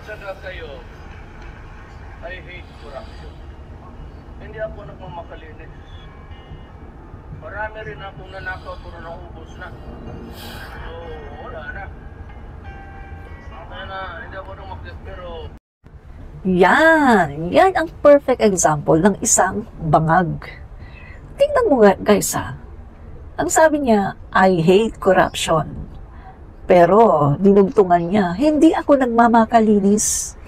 saka kayo, I hate corruption. Hindi ako nagmamakalinis. Marami rin akong nanakaw pero naubos na. So, wala na. Kaya na, hindi ako namakit pero... Yan ang perfect example ng isang bangag. Tingnan mo guys ha. Ang sabi niya, I hate corruption. Pero, dinugtungan niya, hindi ako nagmamakalinis.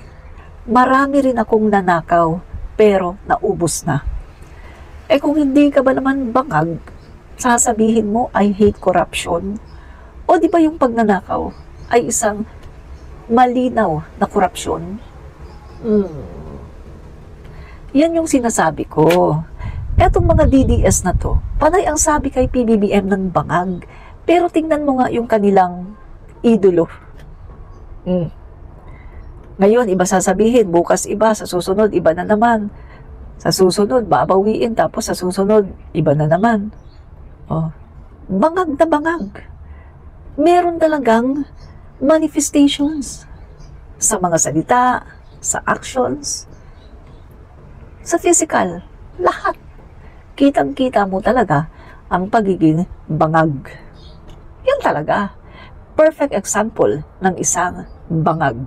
Marami rin akong nanakaw, pero naubos na. Eh kung hindi ka ba naman bangag, sasabihin mo, I hate corruption. O di ba yung pagnanakaw ay isang malinaw na korupsyon? Yan yung sinasabi ko. Etong mga DDS na to, panay ang sabi kay PBBM ng bangag. Pero tingnan mo nga yung kanilang idolo. Ngayon, iba sasabihin, bukas iba, sa susunod, iba na naman. Sa susunod, babawiin, tapos sa susunod, iba na naman. Oh, bangag na bangag. Meron talagang manifestations sa mga salita, sa actions, sa physical, lahat. Kitang-kita mo talaga ang pagiging bangag. Yan talaga. Perfect example ng isang bangag.